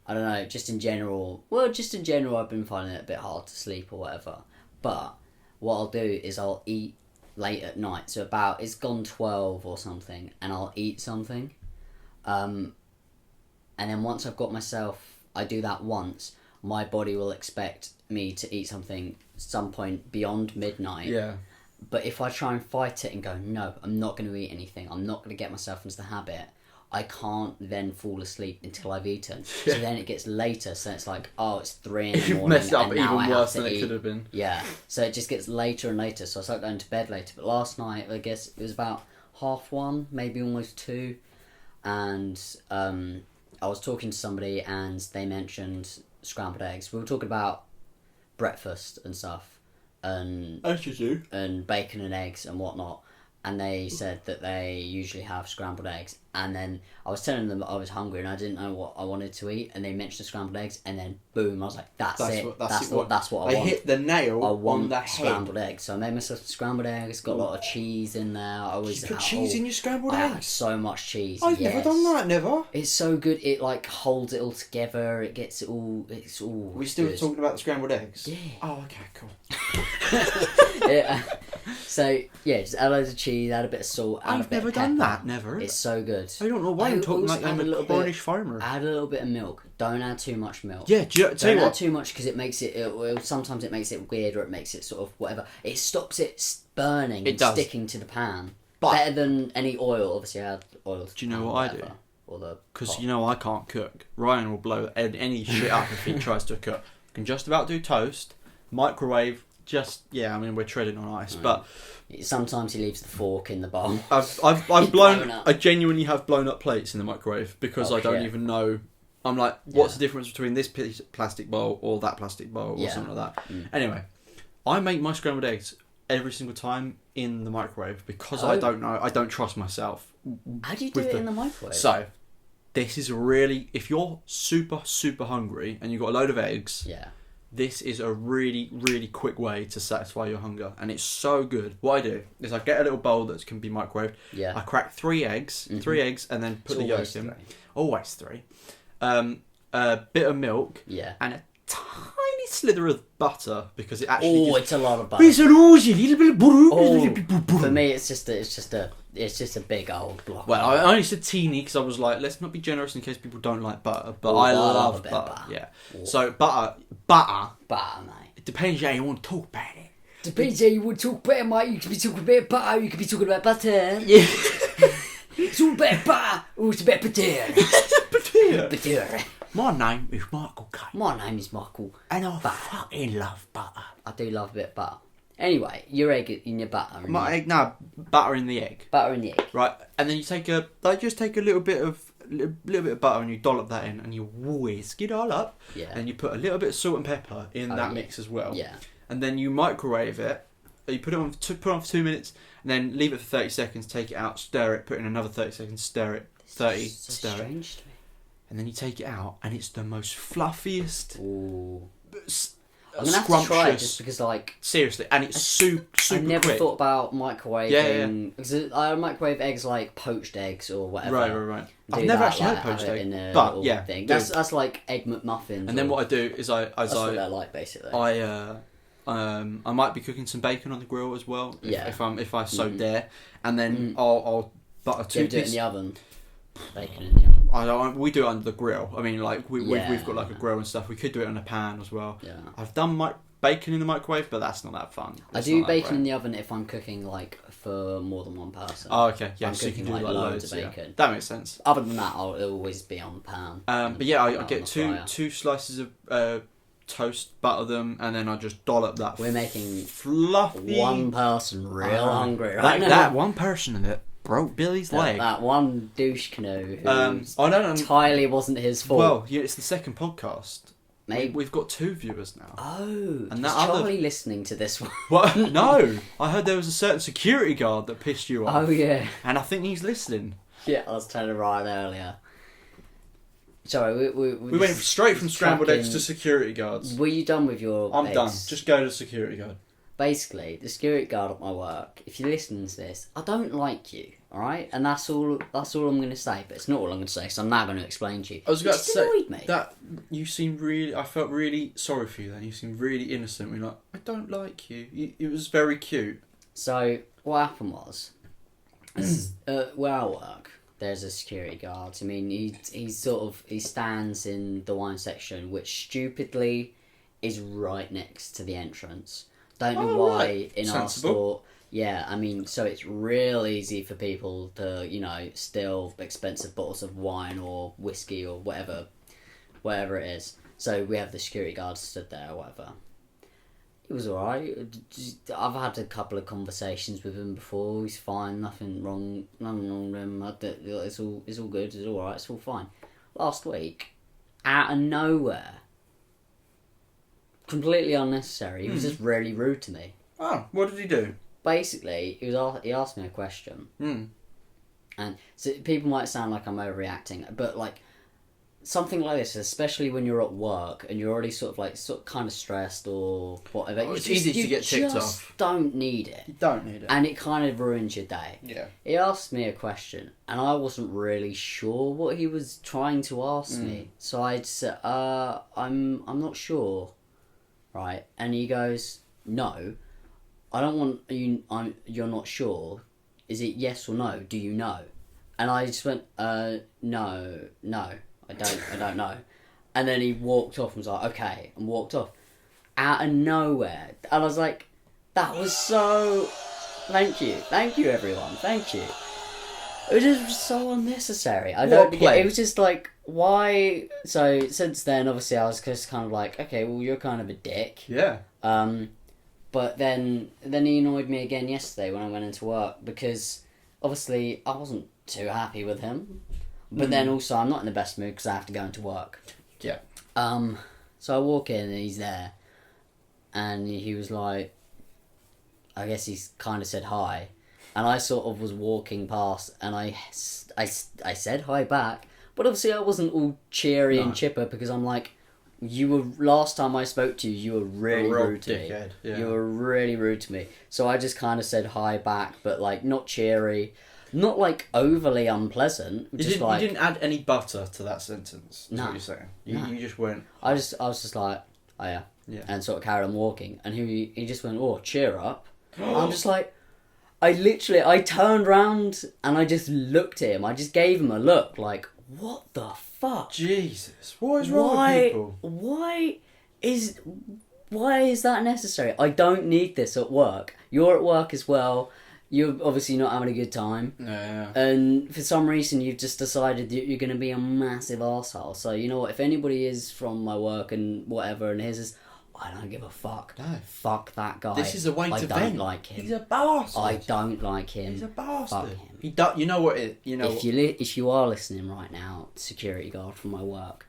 I don't know, just in general I've been finding it a bit hard to sleep or whatever. But what I'll do is I'll eat late at night, so it's gone 12 or something, and I'll eat something, and then once I've got I do that once, my body will expect me to eat something some point beyond midnight. Yeah. But if I try and fight it and go, no, I'm not going to eat anything, I'm not going to get myself into the habit, I can't then fall asleep until I've eaten. So then it gets later, so it's like, oh, it's 3 in the morning. You've messed it up and now even I worse have to than it eat. could have been. Yeah, so it just gets later and later, so I start going to bed later. But last night, I guess it was about 1:30, maybe almost 2, and I was talking to somebody and they mentioned scrambled eggs. We were talking about breakfast and stuff, and As you do. and bacon and eggs and whatnot, and they said that they usually have scrambled eggs, and then I was telling them that I was hungry and I didn't know what I wanted to eat, and they mentioned the scrambled eggs, and then boom, I was like, that's it. That's what I want. I hit the nail I want on the head. scrambled eggs. So I made myself scrambled eggs, got a lot of cheese in there. I always You put cheese in your scrambled I had eggs? so much cheese. I've never done that, never. It's so good. It like holds it all together. It gets it all. It's all. We still good. talking about the scrambled eggs? Yeah. Oh, okay, cool. Yeah. So yeah, just add loads of cheese, add a bit of salt. Add a I've bit never of done pepper. that, never. It's so good. I don't know why I'm talking also like I'm add a Cornish farmer. Add a little bit of milk. Don't add too much milk. Yeah, tell you Don't add what. too much because it makes it. Sometimes it makes it weird, or it makes it sort of whatever. It stops it burning It and does. sticking to the pan. But- Better than any oil. Obviously, I add oil. To Do you know pan or what I do? whatever, or the Because pot. you know I can't cook. Ryan will blow any shit up if he tries to cook. I can just about do toast, microwave. I mean we're treading on ice, but Sometimes he leaves the fork in the bowl. I've blown blown. up. I genuinely have blown up plates in the microwave because Oh, I don't shit. even know. I'm like, what's Yeah. the difference between this piece of plastic bowl or that plastic bowl or Yeah. something like that? Mm. Anyway, I make my scrambled eggs every single time in the microwave because I Oh. don't know. I don't trust myself. How do you do with it the- in the microwave? So, this is really, if you're super, super hungry and you've got a load of eggs, yeah. this is a really, really quick way to satisfy your hunger. And it's so good. What I do is I get a little bowl that can be microwaved. Yeah. I crack 3 eggs, Mhm. 3 eggs, and then put It's the yolk always in. three. Always 3. A bit of milk Yeah. and a tiny slither of butter because it actually Oh, just... it's a lot of butter. It's a rosy little bit of butter. Oh, for me, it's just a big old block. Well, I only said teeny because I was like, let's not be generous in case people don't like butter. But Oh, I I love a love bit of butter. butter. Yeah. Oh. So butter. Butter, mate. It depends how you want to talk about it. Depends how you would talk better, mate. You could be talking about butter, you could be talking about butter. Yeah. It's all about butter, or it's about butter. Butter. My name is Michael K. My name is Michael. And I fucking love butter. I do love a bit of butter. Anyway, your egg in your butter. And My your egg, no, butter in the egg. butter in the egg. Right, and then you take a little bit of butter and you dollop that in and you whisk it all up. Yeah. And you put a little bit of salt and pepper in Oh, that yeah. mix as well. Yeah. And then you microwave it. You put it on for 2 minutes, and then leave it for 30 seconds. Take it out, stir it, put in another 30 seconds, stir it, 30, So stir it, strange to me. and then you take it out, and it's the most fluffiest, Ooh. s- I'm gonna have to try it scrumptious. just because, like, Seriously, and it's super I never quick. thought about microwaving. Yeah. Because I microwave eggs like poached eggs or whatever. Right. Do I've never that, actually like, had poached have it egg, in a but little yeah, thing. do. That's like egg McMuffins. And then what I do is that's what they're like basically. I might be cooking some bacon on the grill as well. Yeah. If I so Mhm. dare, and then Mhm. I'll butter Do you two ever do it in pieces. the oven? Bacon in the oven. We do it under the grill. I mean, like we've got like a Yeah. grill and stuff. We could do it on a pan as well. Yeah. I've done bacon in the microwave, but that's not that fun. I It's do not that bacon in great. the oven if I'm cooking like for more than one person. Oh, okay, yeah. I'm So you can cooking, do like, like loads loads of yeah. bacon. That makes sense. Other than that, it'll always be on the pan. But yeah, I Not get on the fryer. two slices of toast, butter them, and then I just dollop that. We're making fluffy one person real hungry right now. That one person that broke Billy's leg. That one douche canoe who I don't know. entirely wasn't his fault. Well, yeah, it's the second podcast. Maybe. We've got 2 viewers now. Oh, And is that other- Charlie listening to this one? What? No, I heard there was a certain security guard that pissed you off. Oh yeah, And I think he's listening. yeah. I was telling Ryan earlier. Sorry, we We went straight from scrambled eggs to tracking- security guards. Were you done with your? I'm eggs? done. Just go to security guard. Basically, the security guard at my work. If you listen to this, I don't like you. All right, and that's all. That's all I'm going to say. But it's not all I'm going to say. So I'm now going to explain to you. I was You about to just say annoyed me. that you seemed really. I felt really sorry for you then. You seemed really innocent. We're like, I don't like you. It was very cute. So what happened was, where I work, there's a security guard. I mean, he stands in the wine section, which stupidly is right next to the entrance. Don't know Oh, why right. in our Sensible. store. Yeah, I mean, so it's real easy for people to, steal expensive bottles of wine or whiskey or whatever it is. So we have the security guard stood there or whatever. It was alright. I've had a couple of conversations with him before. He's fine. Nothing wrong with him. It's all good. It's alright. It's all fine. Last week, out of nowhere, completely unnecessary. He was just really rude to me. Oh, what did he do? Basically, he asked me a question. And so people might sound like I'm overreacting, but like something like this, especially when you're at work and you're already sort of kind of stressed or whatever. It's easy to get ticked off. You just don't need it. You don't need it. And it kind of ruins your day. Yeah. He asked me a question and I wasn't really sure what he was trying to ask me. So I said, I'm not sure. Right? And he goes, no, I don't want you, you're not sure. Is it yes or no? Do you know? And I just went, no. I don't know. And then he walked off and was like, okay, and walked off. Out of nowhere. And I was like, that was so... Thank you everyone, thank you. It was just so unnecessary. It was just like, why... So, since then, obviously, I was just kind of like, okay, well, you're kind of a dick. Yeah. But then he annoyed me again yesterday when I went into work because, obviously, I wasn't too happy with him. But then also, I'm not in the best mood because I have to go into work. Yeah. So I walk in and he's there. And he was like... I guess he's kind of said hi. And I sort of was walking past and I said hi back. But obviously I wasn't all cheery and chipper because I'm like... Last time I spoke to you, you were really rude to me. Yeah. You were really rude to me. So I just kind of said hi back, but like not cheery. Not like overly unpleasant. You didn't add any butter to that sentence. That's what you're saying. You just went. I was just like, oh yeah, and sort of carried on walking, and he just went, oh, cheer up. I'm just like, I turned round and I just looked at him. I just gave him a look, like, what the fuck? Jesus, what is wrong with people? Why is that necessary? I don't need this at work. You're at work as well. You're obviously not having a good time. Yeah. And for some reason, you've just decided that you're going to be a massive arsehole. So, you know what? If anybody is from my work and whatever, and his is, I don't give a fuck. No. Fuck that guy. This is a way to vent. I don't like him. He's a bastard. I don't like him. He's a bastard. Fuck him. You know what? If you are listening right now, security guard from my work,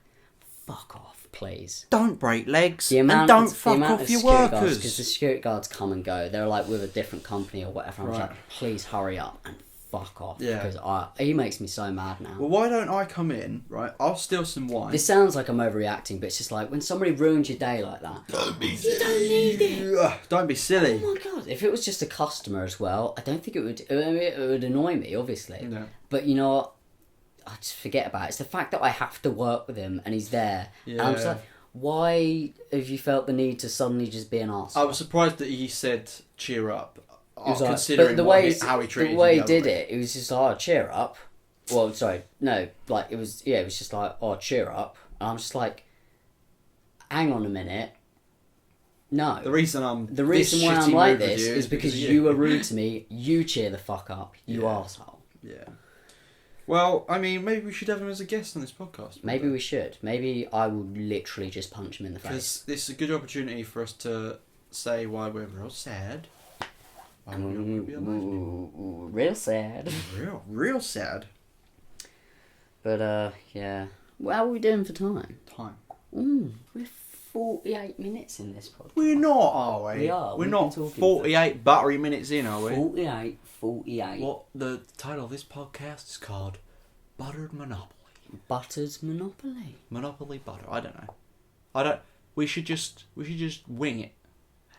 fuck off. Please. Don't break legs and don't fuck off your workers. Because the security guards come and go. They're like with a different company or whatever. I'm like, please hurry up and fuck off. Yeah. Because he makes me so mad now. Well, why don't I come in, right? I'll steal some wine. This sounds like I'm overreacting, but it's just like when somebody ruins your day like that. You don't need it. Don't be silly. Oh my god. If it was just a customer as well, I don't think it would annoy me, obviously. No. But you know what? I just forget about it. It's the fact that I have to work with him and he's there. Yeah. And I'm just like, why have you felt the need to suddenly just be an arse? I was surprised that he said cheer up. Considering how he treated you. The way he did it, it was just like, oh, cheer up. Well, sorry, no, like it was just like, oh, cheer up. And I'm just like, hang on a minute. No. The reason why I'm like this is because you were rude to me. You cheer the fuck up, you arsehole. Yeah. Well, I mean, maybe we should have him as a guest on this podcast. Maybe we should. Maybe I will literally just punch him in the face. Because this is a good opportunity for us to say why we're real sad. Real sad. Real sad. But, yeah. Well, how are we doing for time? We're 48 minutes in this podcast. We're not, are we? We are. We're not 48 buttery minutes in, are we? 48. What the title of this podcast is called? Buttered Monopoly. Buttered Monopoly. Monopoly butter. I don't know. We should just wing it.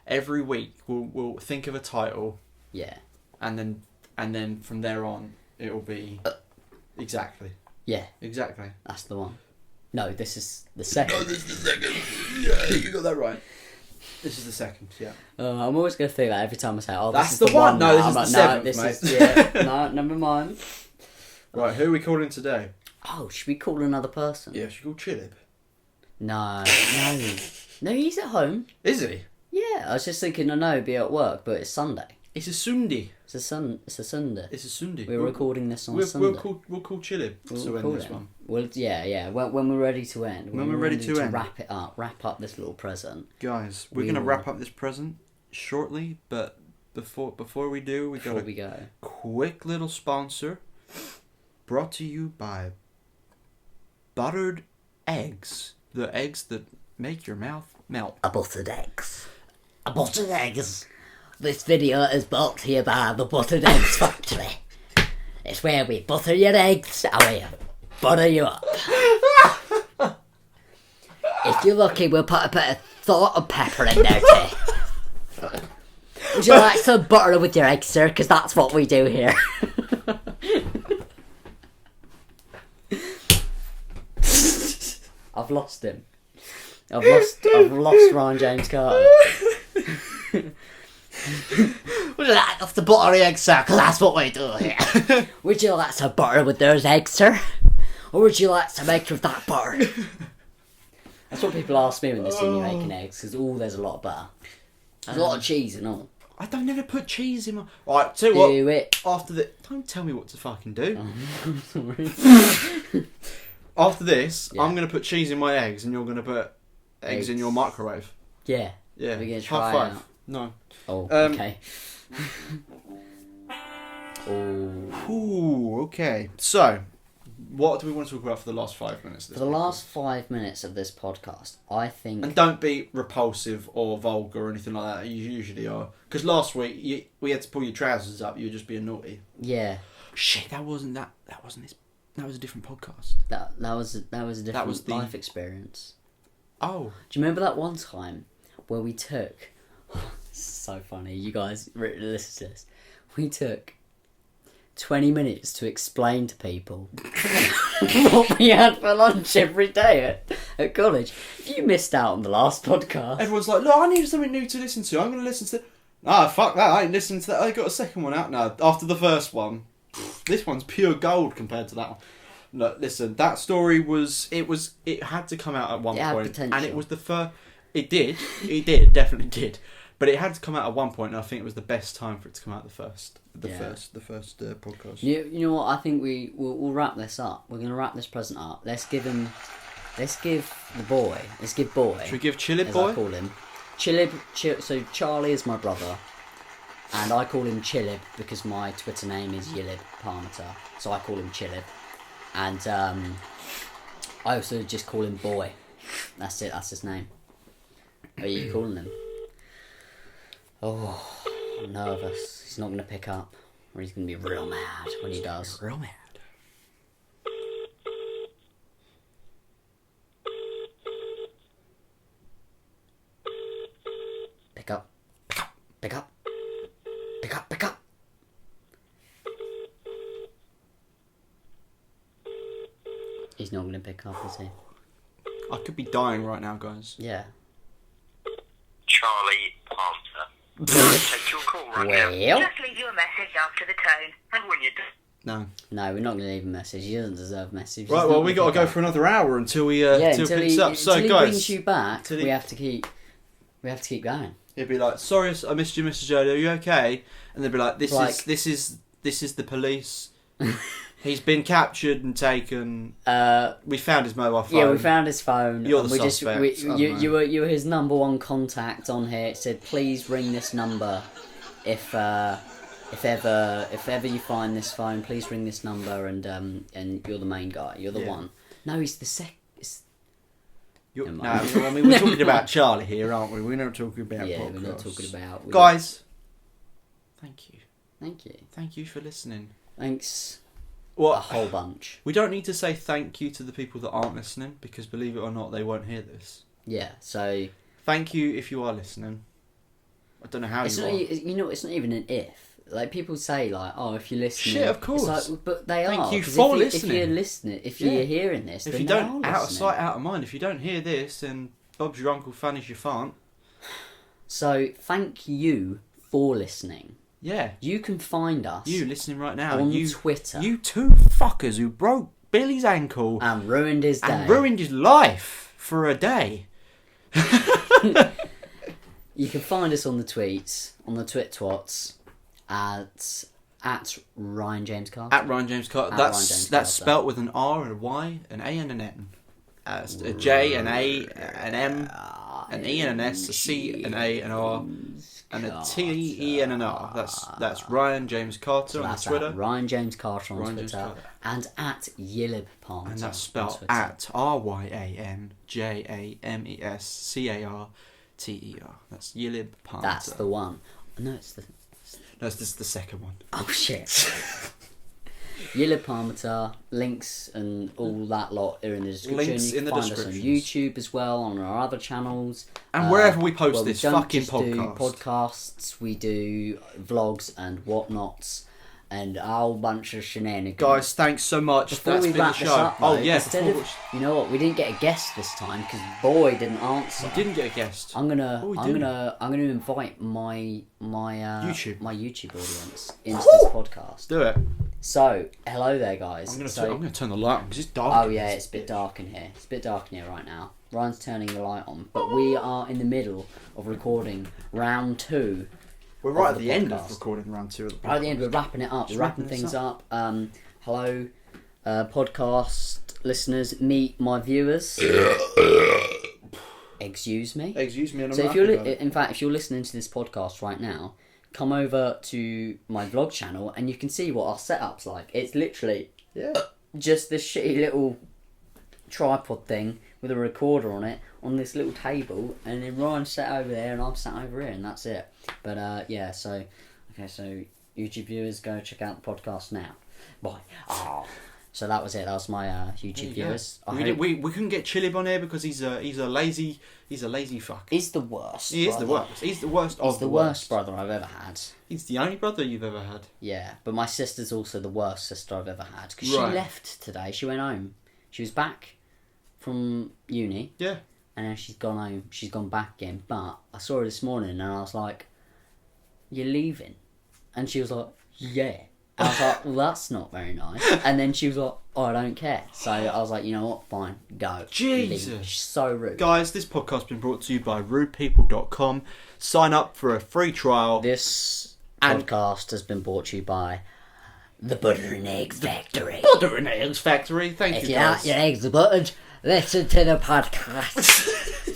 Every week we'll think of a title. Yeah. And then from there on it'll be exactly. Yeah. Exactly. That's the one. No, this is the second. No, this is the second. Yeah, you got that right. This is the second, yeah. I'm always going to think that every time I say, oh, that's this is the one. No, this is the seventh, mate. No, never mind. Right, who are we calling today? Oh, should we call another person? Yeah, should we call Chilib? No, he's at home. Is he? Yeah, I was just thinking, I know, be at work, but it's Sunday. It's a Sunday. It's a Sunday. It's a Sunday. We're recording this on Sunday. We'll call Chilib to end this one. Well, yeah. When we're ready to end. When we're ready to end. Wrap up this little present. Guys, we're going to wrap up this present shortly, but before we do, we got a quick little sponsor brought to you by Buttered Eggs. The eggs that make your mouth melt. Buttered eggs. Buttered eggs. This video is brought to you by the Buttered Eggs Factory. It's where we butter your eggs and we butter you up. If you're lucky, we'll put a bit of salt and pepper in there too. Would you like some butter with your eggs, sir? Because that's what we do here. I've lost him. I've lost Ryan James Carter. Would you like us to butter the eggs, sir? Because that's what we do here. Would you like some butter with those eggs, sir? Or would you like some eggs with that butter? That's what people ask me when they see me making eggs, because there's a lot of butter. There's a lot of cheese and all. I don't never put cheese in my... Alright, tell you what. Do it. After the... Don't tell me what to fucking do. I'm sorry. After this, I'm going to put cheese in my eggs and you're going to put eggs in your microwave. Yeah. Yeah. We're going to try High five. out. No. Oh, okay. Ooh, okay. So, what do we want to talk about for the last 5 minutes? For the last 5 minutes of this podcast, I think... And don't be repulsive or vulgar or anything like that. You usually are. Because last week, we had to pull your trousers up. You were just being naughty. Yeah. Shit, that wasn't this. That was a different podcast. That was a different life experience. Oh. Do you remember that one time where we took... This is so funny. You guys listen to this. We took 20 minutes to explain to people what we had for lunch every day at college. If you missed out on the last podcast... Everyone's like, look, I need something new to listen to. I'm going to listen to... Ah, fuck that. I ain't listening to that. I got a second one out now. After the first one. This one's pure gold compared to that one. Look, listen, that story it had to come out at one point. Potential. And it was the first... It did, definitely did. But it had to come out at one point, and I think it was the best time for it to come out the first podcast. You know what? I think we'll wrap this up. We're going to wrap this present up. Let's give Boy. Should we give Chilib Boy? I call him. So Charlie is my brother, and I call him Chilib because my Twitter name is Yilib Parmenter. So I call him Chilib, and I also just call him Boy. That's it. That's his name. Are you calling him? Oh, I'm nervous. He's not going to pick up, or he's going to be real mad when he does. Real mad. Pick up. Pick up. Pick up. Pick up. He's not going to pick up, is he? I could be dying right now, guys. Yeah. Charlie Palmer. Take your call right now. Just leave you a message after the tone. And when you're done. No. No, we're not going to leave a message. He doesn't deserve a message. Right, well, we got to go for another hour until he picks up. So, until guys, he brings you back, we have to keep going. He'd be like, "Sorry, I missed your message earlier. Are you okay?" And they'd be like, "This is the police. He's been captured and taken. We found his mobile phone. Yeah, we found his phone. You're the suspect. You were his number one contact on here. It said, please ring this number if ever you find this phone. Please ring this number and you're the main guy. You're the one. No, he's the second. I mean, we're talking about Charlie here, aren't we? We're not talking about podcasts. We're not talking about... Guys, thank you. Thank you for listening. Thanks. What? A whole bunch. We don't need to say thank you to the people that aren't listening, because believe it or not, they won't hear this. Yeah, so... Thank you if you are listening. I don't know how you are. It's not even an if. Like, people say, like, oh, if you're listening... Shit, of course. It's like, but they are. Thank you for listening. If you're listening, if you're hearing this, if you don't... Out of sight, out of mind. If you don't hear this, then Bob's your uncle, Fanny's your aunt. So, thank you for listening. Yeah. You can find us... You listening right now. On Twitter. You two fuckers who broke Billy's ankle... And ruined his day. And ruined his life for a day. You can find us on the tweets, on the twit-twats. at Ryan James Carter. At Ryan James Carter. That's spelt with an R and a Y, an A and an N. A J, an A, an M, an E and an S, a C, an A, an R, and a T, E and an R. That's Ryan James Carter on Twitter. Ryan James Carter on Twitter. And at Yilib Parmeter. And that's spelled at RyanJamesCarter. That's Yilib Parmeter. That's the one. No, this is the second one. Oh shit. Yilib Parmeter, links and all that lot are in the description. Links you in can the find us on description. YouTube as well, on our other channels. And wherever we post this we fucking do podcast. We do vlogs and whatnots and a whole bunch of shenanigans. Guys, thanks so much. Before we wrap this up, though, you know what? We didn't get a guest this time because Boy didn't answer. We didn't get a guest. I'm gonna invite my YouTube audience into this podcast. Do it. So, hello there, guys. I'm gonna turn the light on because it's dark. Oh yeah, it's a bit dark in here. It's a bit dark in here right now. Ryan's turning the light on, but we are in the middle of recording round 2. We're right at the end of recording round 2 of the podcast. Right at the end, we're wrapping it up. We're wrapping things up. Hello, podcast listeners. Meet my viewers. Excuse me. Excuse me. So if you're listening to this podcast right now, come over to my vlog channel and you can see what our setup's like. It's literally just this shitty little tripod thing with a recorder on it on this little table, and then Ryan's sat over there and I'm sat over here, and that's it. But so YouTube viewers, go check out the podcast now. Bye. So that was it. That was my YouTube viewers. We couldn't get Chilib on here because he's a lazy fuck. He's the worst. He is the worst. He's the worst. He's the worst brother I've ever had. He's the only brother you've ever had. Yeah, but my sister's also the worst sister I've ever had because she left today. She went home. She was back from uni. Yeah. And then she's gone home. She's gone back again. But I saw her this morning and I was like, "You're leaving?" And she was like, "Yeah." I was like, "Well, that's not very nice." And then she was like, "Oh, I don't care." So I was like, "You know what? Fine, go." Jesus. Leave. So rude. Guys, this podcast's been brought to you by rudepeople.com. Sign up for a free trial. This podcast has been brought to you by the Butter and Eggs Factory. Butter and Eggs Factory. Thank you, guys. If you like your eggs buttered, listen to the podcast.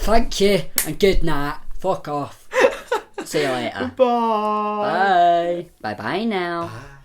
Thank you and good night. Fuck off. See you later. Bye. Bye. Bye now. Bye.